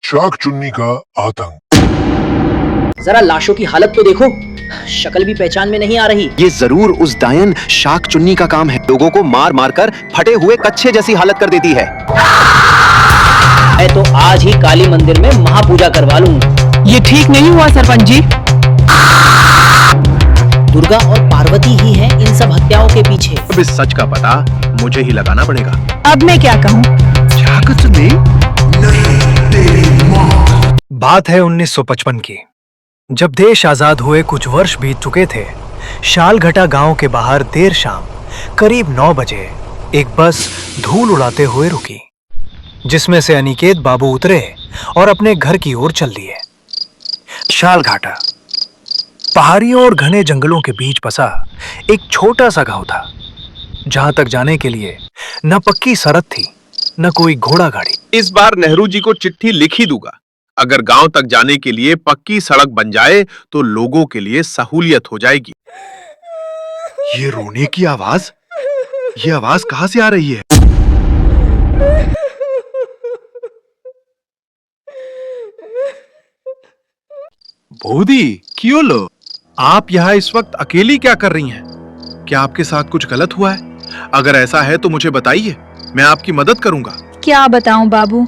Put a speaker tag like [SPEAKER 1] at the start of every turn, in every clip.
[SPEAKER 1] शाक चुन्नी का आतंक।
[SPEAKER 2] जरा लाशों की हालत तो देखो, शक्ल भी पहचान में नहीं आ रही।
[SPEAKER 3] ये जरूर उस डायन शाक चुन्नी का काम है। लोगों को मार मार कर फटे हुए कच्चे जैसी हालत कर देती है।
[SPEAKER 2] मैं तो आज ही काली मंदिर में महापूजा करवा लूंगा।
[SPEAKER 4] ये ठीक नहीं हुआ सरपंच जी।
[SPEAKER 2] दुर्गा और पार्वती ही हैं इन सब हत्याओं के पीछे।
[SPEAKER 5] अब इस सच का पता मुझे ही लगाना पड़ेगा।
[SPEAKER 4] अब मैं क्या कहूँ?
[SPEAKER 6] बात है 1955 की, जब देश आजाद हुए कुछ वर्ष बीत चुके थे। शालघटा गांव के बाहर देर शाम करीब 9 बजे एक बस धूल उड़ाते हुए रुकी, जिसमें से अनिकेत बाबू उतरे और अपने घर की ओर चल दिए। शालघाटा पहाड़ियों और घने जंगलों के बीच बसा एक छोटा सा गांव था, जहां तक जाने के लिए न पक्की सड़क थी न कोई घोड़ा गाड़ी।
[SPEAKER 5] इस बार नेहरू जी को चिट्ठी लिख ही दूंगा। अगर गांव तक जाने के लिए पक्की सड़क बन जाए तो लोगों के लिए सहूलियत हो जाएगी।
[SPEAKER 1] ये रोने की आवाज, ये आवाज कहां से आ रही है?
[SPEAKER 5] बोधी, क्यों लो? आप यहाँ इस वक्त अकेली क्या कर रही हैं? क्या आपके साथ कुछ गलत हुआ है? अगर ऐसा है तो मुझे बताइए, मैं आपकी मदद करूंगा।
[SPEAKER 4] क्या बताऊं बाबू,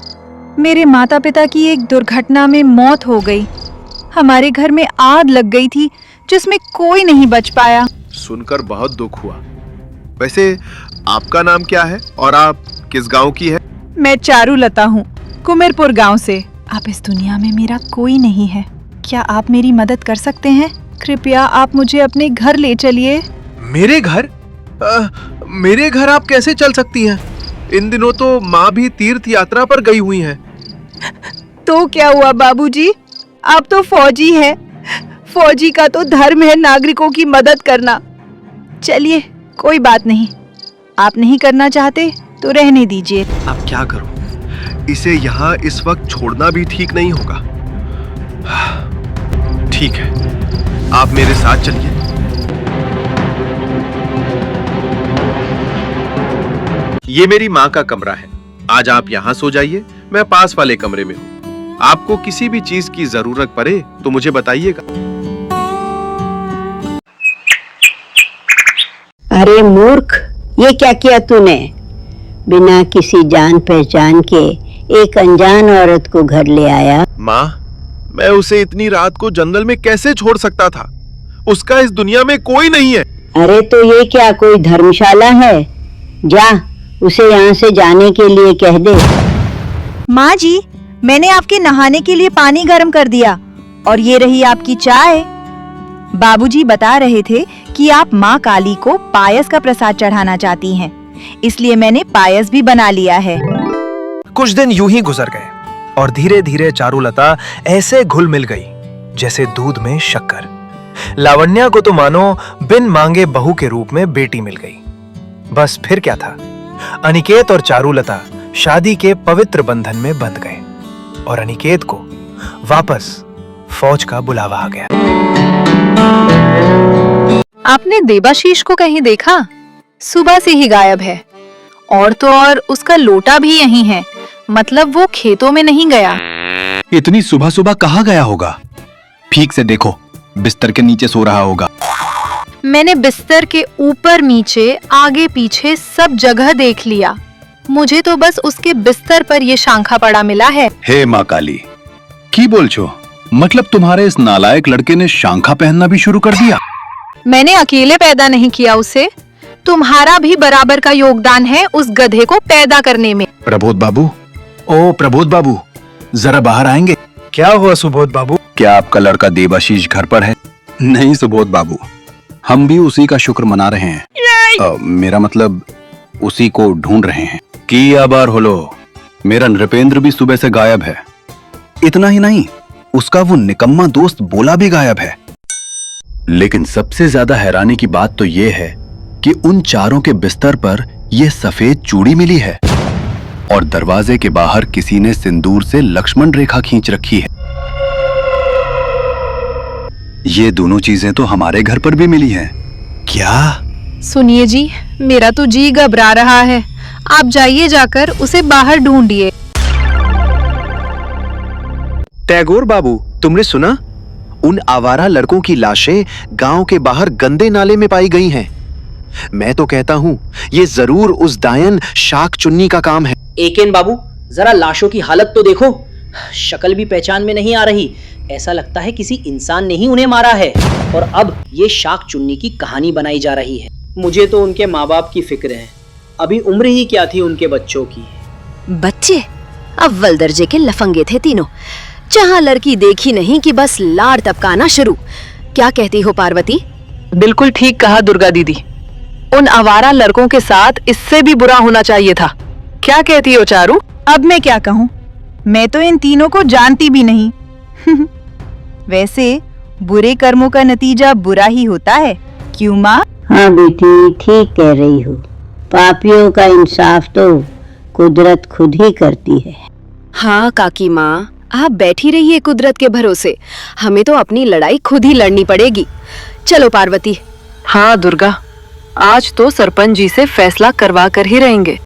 [SPEAKER 4] मेरे माता पिता की एक दुर्घटना में मौत हो गई। हमारे घर में आग लग गई थी जिसमें कोई नहीं बच पाया।
[SPEAKER 5] सुनकर बहुत दुख हुआ। वैसे आपका नाम क्या है और आप किस गांव की है?
[SPEAKER 4] मैं चारुलता हूँ, कुमेरपुर गांव से। अब इस दुनिया में मेरा कोई नहीं है। क्या आप मेरी मदद कर सकते हैं? कृपया आप मुझे अपने घर ले चलिए।
[SPEAKER 5] मेरे घर? मेरे घर आप कैसे चल सकती हैं? इन दिनों तो माँ भी तीर्थ यात्रा पर गई हुई हैं।
[SPEAKER 4] तो क्या हुआ बाबूजी, आप तो फौजी हैं। फौजी का तो धर्म है नागरिकों की मदद करना। चलिए, कोई बात नहीं, आप नहीं करना चाहते तो रहने दीजिए।
[SPEAKER 5] अब क्या करूं? इसे यहाँ इस वक्त छोड़ना भी ठीक नहीं होगा। ठीक है, आप मेरे साथ चलिए। ये मेरी माँ का कमरा है। आज आप यहाँ सो जाइए, मैं पास वाले कमरे में हूँ। आपको किसी भी चीज की जरूरत पड़े तो मुझे बताइएगा।
[SPEAKER 7] अरे मूर्ख, ये क्या किया तूने? बिना किसी जान पहचान के एक अनजान औरत को घर ले आया।
[SPEAKER 5] माँ, मैं उसे इतनी रात को जंगल में कैसे छोड़ सकता था? उसका इस दुनिया में कोई नहीं है।
[SPEAKER 7] अरे तो ये क्या कोई धर्मशाला है? जा, उसे यहाँ से जाने के लिए कह दे।
[SPEAKER 4] माँ जी, मैंने आपके नहाने के लिए पानी गर्म कर दिया और ये रही आपकी चाय। बाबूजी बता रहे थे कि आप माँ काली को पायस का प्रसाद चढ़ाना चाहती हैं, इसलिए मैंने पायस भी बना लिया है।
[SPEAKER 6] कुछ दिन यूं ही गुजर गए और धीरे धीरे चारुलता ऐसे घुल मिल गई जैसे दूध में शक्कर। लावण्या को तो मानो बिन मांगे बहू के रूप में बेटी मिल गई। बस फिर क्या था, अनिकेत और चारुलता शादी के पवित्र बंधन में बंध गए और अनिकेत को वापस फौज का बुलावा आ गया।
[SPEAKER 8] आपने देवाशीष को कहीं देखा? सुबह से ही गायब है। और तो और उसका लोटा भी यहीं है, मतलब वो खेतों में नहीं गया।
[SPEAKER 9] इतनी सुबह सुबह कहाँ गया होगा? ठीक से देखो, बिस्तर के नीचे सो रहा होगा।
[SPEAKER 8] मैंने बिस्तर के ऊपर नीचे आगे पीछे सब जगह देख लिया। मुझे तो बस उसके बिस्तर पर ये शांखा पड़ा मिला है।
[SPEAKER 9] हे माँ काली, की बोल छो? मतलब तुम्हारे इस नालायक लड़के ने शांखा पहनना भी शुरू कर दिया?
[SPEAKER 8] मैंने अकेले पैदा नहीं किया उसे, तुम्हारा भी बराबर का योगदान है उस गधे को पैदा करने में।
[SPEAKER 9] प्रबोध बाबू, ओ प्रबोध बाबू, जरा बाहर आएंगे?
[SPEAKER 6] क्या हुआ सुबोध बाबू?
[SPEAKER 9] क्या आपका लड़का देवाशीष घर पर है? नहीं सुबोध बाबू, हम भी उसी का शुक्र मना रहे हैं। मेरा मतलब उसी को ढूंढ रहे हैं। की आबार होलो, मेरा नृपेंद्र भी सुबह से गायब है। इतना ही नहीं, उसका वो निकम्मा दोस्त बोला भी गायब है। लेकिन सबसे ज्यादा हैरानी की बात तो ये है कि उन चारों के बिस्तर पर यह सफेद चूड़ी मिली है और दरवाजे के बाहर किसी ने सिंदूर से लक्ष्मण रेखा खींच रखी है। ये दोनों चीजें तो हमारे घर पर भी मिली हैं। क्या?
[SPEAKER 8] सुनिए जी, मेरा तो जी घबरा रहा है। आप जाइए, जाकर उसे बाहर ढूंढिए।
[SPEAKER 3] टैगोर बाबू, तुमने सुना? उन आवारा लड़कों की लाशें गांव के बाहर गंदे नाले में पाई गई हैं। मैं तो कहता हूँ ये जरूर उस डायन शाक चुन्नी का काम है।
[SPEAKER 2] एकेन बाबू, जरा लाशों की हालत तो देखो, शक्ल भी पहचान में नहीं आ रही। ऐसा लगता है किसी इंसान ने ही उन्हें मारा है और अब ये शाक चुन्नी की कहानी बनाई जा रही है। मुझे तो उनके माँ बाप की फिक्र है। अभी उम्र ही क्या थी उनके बच्चों की।
[SPEAKER 10] बच्चे अव्वल दर्जे के लफंगे थे तीनों, जहाँ लड़की देखी नहीं कि बस लाड़ टपकाना शुरू। क्या कहती हो पार्वती?
[SPEAKER 8] बिल्कुल ठीक कहा दुर्गा दीदी, उन आवारा लड़कों के साथ इससे भी बुरा होना चाहिए था। क्या कहती हो चारू?
[SPEAKER 4] अब मैं क्या कहूँ, मैं तो इन तीनों को जानती भी नहीं। वैसे बुरे कर्मों का नतीजा बुरा ही होता है, क्यों माँ?
[SPEAKER 7] हाँ बेटी, ठीक कह रही हो। पापियों का इंसाफ तो कुदरत खुद ही करती है।
[SPEAKER 10] हाँ काकी माँ, आप बैठी रहिए कुदरत के भरोसे, हमें तो अपनी लड़ाई खुद ही लड़नी पड़ेगी। चलो पार्वती।
[SPEAKER 8] हाँ दुर्गा, आज तो सरपंच जी से फैसला करवा कर ही रहेंगे।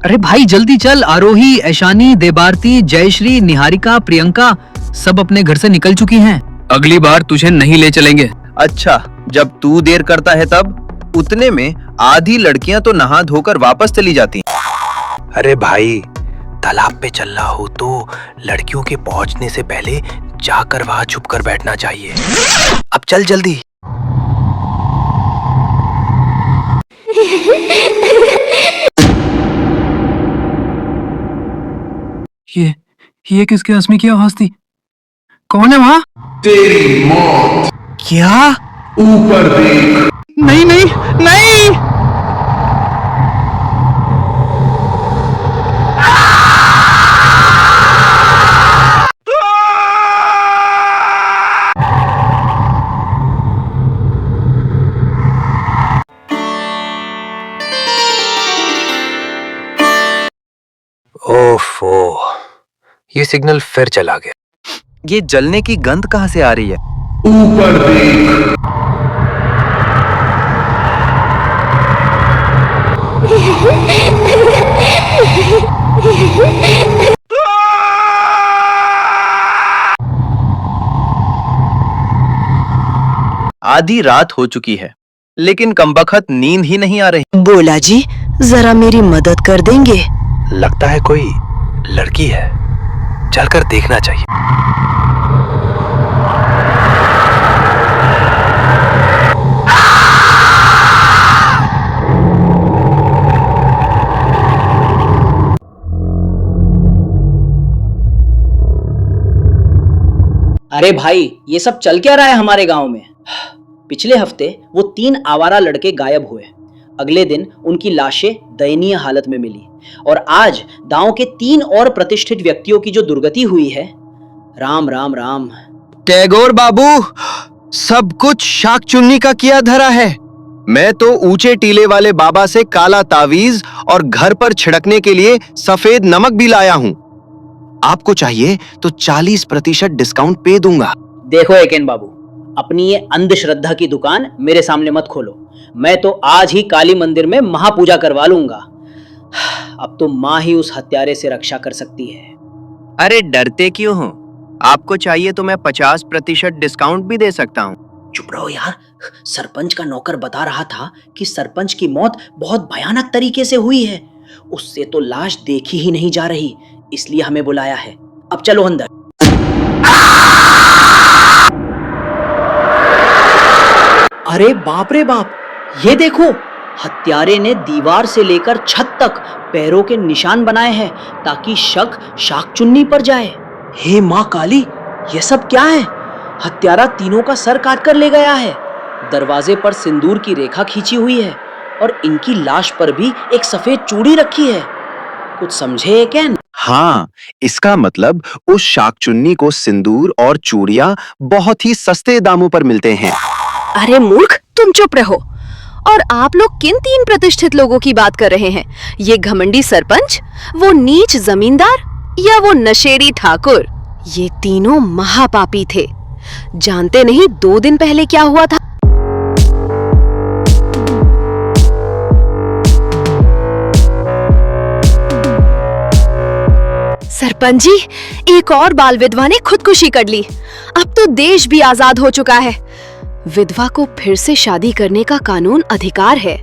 [SPEAKER 2] अरे भाई जल्दी चल, आरोही, ऐशानी, देबारती, जयश्री, निहारिका, प्रियंका सब अपने घर से निकल चुकी हैं।
[SPEAKER 9] अगली बार तुझे नहीं ले चलेंगे।
[SPEAKER 3] अच्छा, जब तू देर करता है तब? उतने में आधी लड़कियां तो नहा धोकर वापस चली जाती हैं।
[SPEAKER 6] अरे भाई, तालाब पे चलना हो तो लड़कियों के पहुंचने से पहले जाकर वहां छुप कर बैठना चाहिए। अब चल जल्दी।
[SPEAKER 2] ये किसके हंसने की आवाज थी? कौन है वहाँ?
[SPEAKER 5] तेरी मौत।
[SPEAKER 6] क्या?
[SPEAKER 5] ऊपर देख।
[SPEAKER 2] नहीं नहीं नहीं।
[SPEAKER 6] ओफो, ये सिग्नल फिर चला गया।
[SPEAKER 3] ये जलने की गंध कहाँ से आ रही है?
[SPEAKER 5] ऊपर देख।
[SPEAKER 3] आधी रात हो चुकी है, लेकिन कमबख्त नींद ही नहीं आ रही।
[SPEAKER 10] बोला जी, जरा मेरी मदद कर देंगे?
[SPEAKER 6] लगता है कोई लड़की है, चलकर देखना चाहिए।
[SPEAKER 2] अरे भाई, ये सब चल क्या रहा है हमारे गांव में? पिछले हफ्ते वो 3 आवारा लड़के गायब हुए। अगले दिन उनकी लाशें दयनीय हालत में मिली और आज गांव के 3 और प्रतिष्ठित व्यक्तियों की जो दुर्गति हुई है। राम राम राम।
[SPEAKER 3] टैगोर बाबू, सब कुछ शाक चुन्नी का किया धरा है। मैं तो ऊंचे टीले वाले बाबा से काला तावीज और घर पर छिड़कने के लिए सफेद नमक भी लाया हूँ। आपको चाहिए तो 40% डिस्काउंट पे दूंगा।
[SPEAKER 2] देखो एकेन बाबू, अपनी ये अंधश्रद्धा की दुकान मेरे सामने मत खोलो। मैं तो आज ही काली मंदिर में महापूजा करवा लूंगा। अब तो माँ ही उस हत्यारे से रक्षा कर सकती है।
[SPEAKER 3] अरे डरते क्यों हो? आपको चाहिए तो मैं 50% डिस्काउंट भी दे सकता हूँ।
[SPEAKER 2] चुप रहो यार। सरपंच का नौकर बता रहा था कि सरपंच की मौत बहुत भयानक तरीके से हुई है। उससे तो लाश देखी ही नहीं जा रही, इसलिए हमें बुलाया है। अब चलो अंदर। अरे बाप रे बाप, ये देखो, हत्यारे ने दीवार से लेकर छत तक पैरों के निशान बनाए हैं ताकि शक शाक चुन्नी पर जाए। हे माँ काली, ये सब क्या है? हत्यारा तीनों का सर काट कर ले गया है। दरवाजे पर सिंदूर की रेखा खींची हुई है और इनकी लाश पर भी एक सफेद चूड़ी रखी है। कुछ समझे क्या?
[SPEAKER 3] हाँ, इसका मतलब उस शाक चुन्नी को सिंदूर और चूड़ियां बहुत ही सस्ते दामों पर मिलते हैं।
[SPEAKER 10] अरे मूर्ख, तुम चुप रहो। और आप लोग किन 3 प्रतिष्ठित लोगों की बात कर रहे हैं? ये घमंडी सरपंच, वो नीच जमींदार या वो नशेड़ी ठाकुर? ये तीनों महापापी थे। जानते नहीं 2 दिन पहले क्या हुआ था? सरपंच जी, एक और बाल विधवा ने खुदकुशी कर ली। अब तो देश भी आजाद हो चुका है। विधवा को फिर से शादी करने का कानून अधिकार है,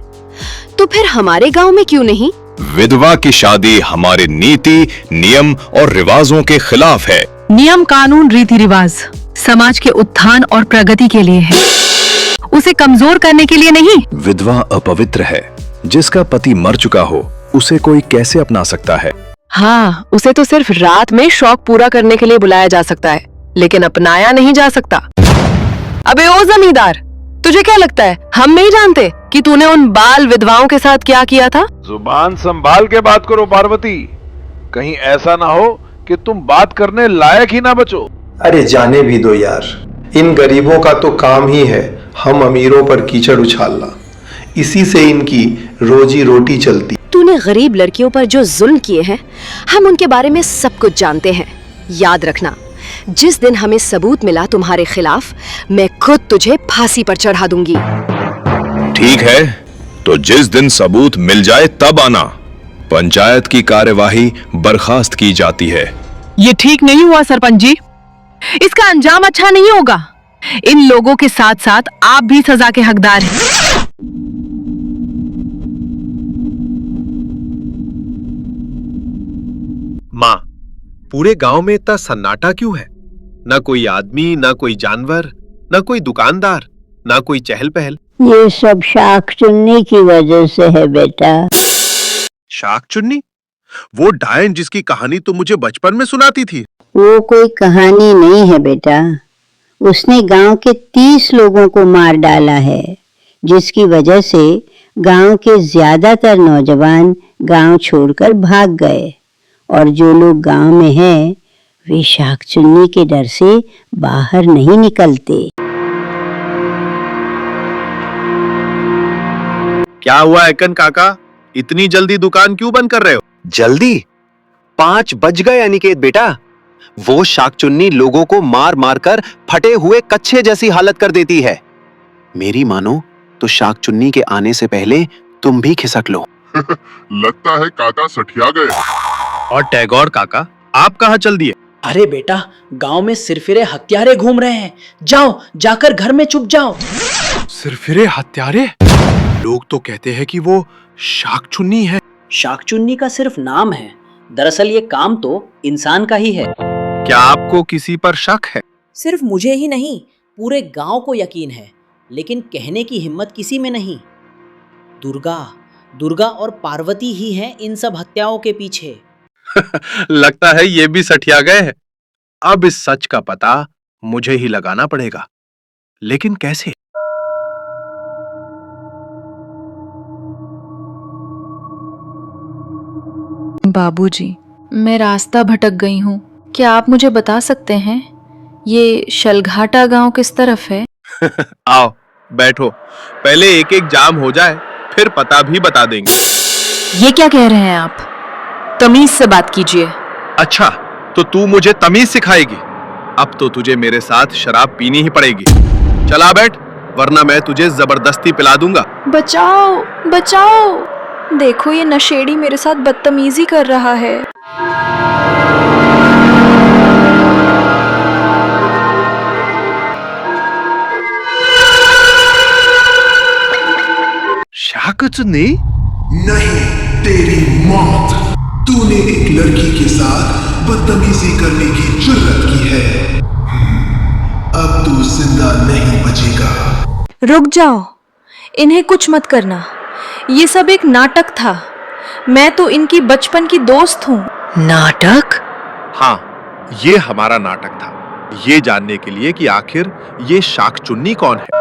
[SPEAKER 10] तो फिर हमारे गांव में क्यों नहीं?
[SPEAKER 11] विधवा की शादी हमारे नीति, नियम और रिवाजों के खिलाफ है।
[SPEAKER 8] नियम, कानून, रीति रिवाज समाज के उत्थान और प्रगति के लिए है, उसे कमजोर करने के लिए नहीं।
[SPEAKER 9] विधवा अपवित्र है। जिसका पति मर चुका हो उसे कोई कैसे अपना सकता है?
[SPEAKER 10] हाँ, उसे तो सिर्फ रात में शौक पूरा करने के लिए बुलाया जा सकता है, लेकिन अपनाया नहीं जा सकता। अबे ओ जमींदार, तुझे क्या लगता है हम नहीं जानते कि तूने उन बाल विधवाओं के साथ क्या किया था?
[SPEAKER 5] जुबान संभाल के बात करो पार्वती, कहीं ऐसा ना हो कि तुम बात करने लायक ही ना बचो।
[SPEAKER 12] अरे जाने भी दो यार, इन गरीबों का तो काम ही है हम अमीरों पर कीचड़ उछालना। इसी से इनकी रोजी रोटी चलती।
[SPEAKER 10] तूने गरीब लड़कियों पर जो जुल्म किए हैं, हम उनके बारे में सब कुछ जानते हैं। याद रखना, जिस दिन हमें सबूत मिला तुम्हारे खिलाफ, मैं खुद तुझे फांसी पर चढ़ा दूंगी।
[SPEAKER 11] ठीक है, तो जिस दिन सबूत मिल जाए तब आना। पंचायत की कार्यवाही बर्खास्त की जाती है।
[SPEAKER 8] ये ठीक नहीं हुआ सरपंच जी, इसका अंजाम अच्छा नहीं होगा। इन लोगों के साथ साथ आप भी सजा के हकदार हैं।
[SPEAKER 1] माँ, पूरे गांव में इतना सन्नाटा क्यों है? ना कोई आदमी, ना कोई जानवर, ना कोई दुकानदार, ना कोई चहल पहल।
[SPEAKER 7] ये सब शाख चुन्नी की वजह से है बेटा।
[SPEAKER 1] शाख चुन्नी? वो डायन जिसकी कहानी तुम मुझे बचपन में सुनाती थी।
[SPEAKER 7] वो कोई कहानी नहीं है बेटा, उसने गांव के 30 लोगों को मार डाला है, जिसकी वजह से गांव के ज्यादातर नौजवान गांव छोड़कर भाग गए, और जो लोग गांव में हैं वे शाख चुन्नी के डर से बाहर नहीं निकलते।
[SPEAKER 1] क्या हुआ एकन काका, इतनी जल्दी दुकान क्यों बंद कर रहे हो?
[SPEAKER 3] जल्दी? 5 बज गए अनिकेत बेटा। वो शाकचुन्नी लोगों को मार मार कर फटे हुए कच्छे जैसी हालत कर देती है। मेरी मानो तो शाकचुन्नी के आने से पहले तुम भी खिसक लो।
[SPEAKER 11] लगता है काका सठिया गए।
[SPEAKER 1] और टैगोर काका, आप कहाँ चल दिए?
[SPEAKER 2] अरे बेटा, गांव में सिरफिरे हत्यारे घूम रहे हैं, जाओ जाकर घर में छुप जाओ।
[SPEAKER 1] सिरफिरे हत्यारे? लोग तो कहते हैं कि वो शाकचुन्नी है।
[SPEAKER 2] शाकचुन्नी का सिर्फ नाम है, दरअसल ये काम तो इंसान का ही है।
[SPEAKER 1] क्या आपको किसी पर शक है?
[SPEAKER 2] सिर्फ मुझे ही नहीं, पूरे गांव को यकीन है, लेकिन कहने की हिम्मत किसी में नहीं। दुर्गा और पार्वती ही हैं इन सब हत्याओं के पीछे।
[SPEAKER 1] लगता है ये भी सठिया गए हैं। अब इस सच का पता मुझे ही लगाना पड़ेगा, लेकिन कैसे?
[SPEAKER 8] बाबूजी, मैं रास्ता भटक गई हूँ, क्या आप मुझे बता सकते हैं ये शलघाटा गांव किस तरफ है?
[SPEAKER 1] आओ बैठो, पहले एक एक जाम हो जाए, फिर पता भी बता देंगे।
[SPEAKER 8] ये क्या कह रहे हैं आप? तमीज से बात कीजिए।
[SPEAKER 1] अच्छा, तो तू मुझे तमीज सिखाएगी? अब तो तुझे मेरे साथ शराब पीनी ही पड़ेगी। चला बैठ, वरना मैं तुझे जबरदस्ती पिला दूंगा।
[SPEAKER 8] बचाओ बचाओ, देखो ये नशेड़ी मेरे साथ बदतमीजी कर रहा है।
[SPEAKER 1] शाकचुन्नी?
[SPEAKER 12] नहीं, तेरी मौत। तूने एक लड़की के साथ बदतमीजी करने की जुर्रत की है। अब तू जिंदा नहीं बचेगा।
[SPEAKER 8] रुक जाओ, इन्हें कुछ मत करना, ये सब एक नाटक था। मैं तो इनकी बचपन की दोस्त हूँ।
[SPEAKER 10] नाटक?
[SPEAKER 1] हाँ, ये हमारा नाटक था, ये जानने के लिए कि आखिर ये शाकचुन्नी कौन है।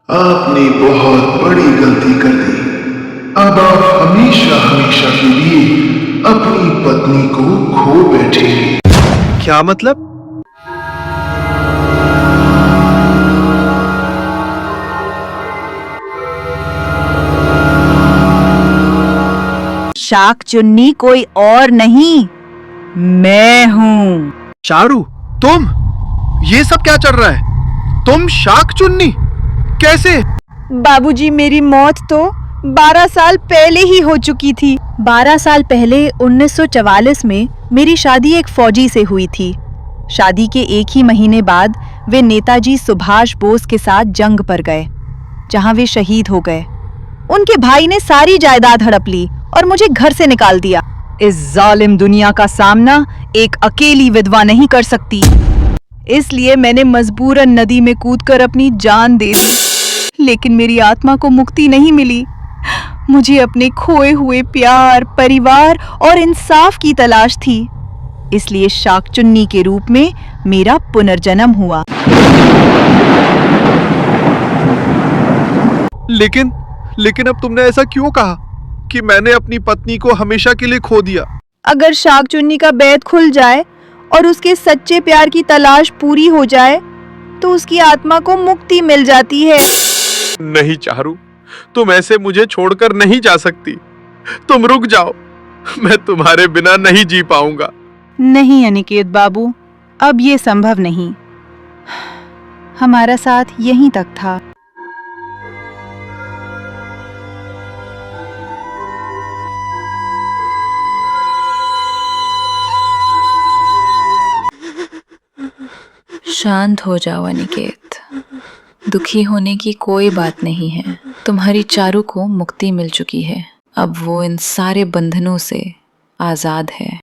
[SPEAKER 12] आपने बहुत बड़ी गलती कर दी। अब आप हमेशा हमेशा के लिए अपनी पत्नी को खो बैठेंगे।
[SPEAKER 1] क्या मतलब?
[SPEAKER 4] शाकचुन्नी कोई और नहीं, मैं हूँ।
[SPEAKER 1] चारू, तुम? ये सब क्या चल रहा है? तुम शाकचुन्नी? कैसे?
[SPEAKER 4] बाबूजी, मेरी मौत तो 12 साल पहले ही हो चुकी थी। 12 साल पहले 1944 में मेरी शादी एक फौजी से हुई थी। शादी के एक ही महीने बाद वे नेताजी सुभाष बोस के साथ जंग पर गए, जहां वे शहीद हो गए। उनके भाई ने सारी जायदाद हड़प ली और मुझे घर से निकाल दिया। इस जालिम दुनिया का सामना एक अकेली विधवा नहीं कर सकती, इसलिए मैंने मजबूरन नदी में कूदकर अपनी जान दे दी। लेकिन मेरी आत्मा को मुक्ति नहीं मिली। मुझे अपने खोए हुए प्यार, परिवार और इंसाफ की तलाश थी, इसलिए शाकचुन्नी के रूप में मेरा पुनर्जन्म हुआ।
[SPEAKER 5] लेकिन अब तुमने ऐसा क्यों कहा कि मैंने अपनी पत्नी को हमेशा के लिए खो दिया?
[SPEAKER 4] अगर शाकचुन्नी का बैत खुल जाए और उसके सच्चे प्यार की तलाश पूरी हो जाए तो उसकी आत्मा को मुक्ति मिल जाती है।
[SPEAKER 5] नहीं चारू, तुम ऐसे मुझे छोड़कर नहीं जा सकती। तुम रुक जाओ, मैं तुम्हारे बिना नहीं जी पाऊंगा।
[SPEAKER 4] नहीं अनिकेत बाबू, अब ये संभव नहीं। हमारा साथ यहीं तक था।
[SPEAKER 8] शांत हो जाओ अनिकेत, दुखी होने की कोई बात नहीं है। तुम्हारी चारू को मुक्ति मिल चुकी है, अब वो इन सारे बंधनों से आजाद है।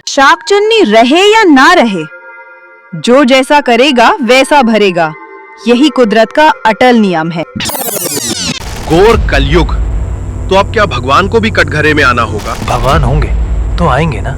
[SPEAKER 4] शाकचुन्नी रहे या ना रहे, जो जैसा करेगा वैसा भरेगा, यही कुदरत का अटल नियम है।
[SPEAKER 1] घोर कलयुग, तो अब क्या भगवान को भी कटघरे में आना होगा?
[SPEAKER 6] भगवान होंगे तो आएंगे ना।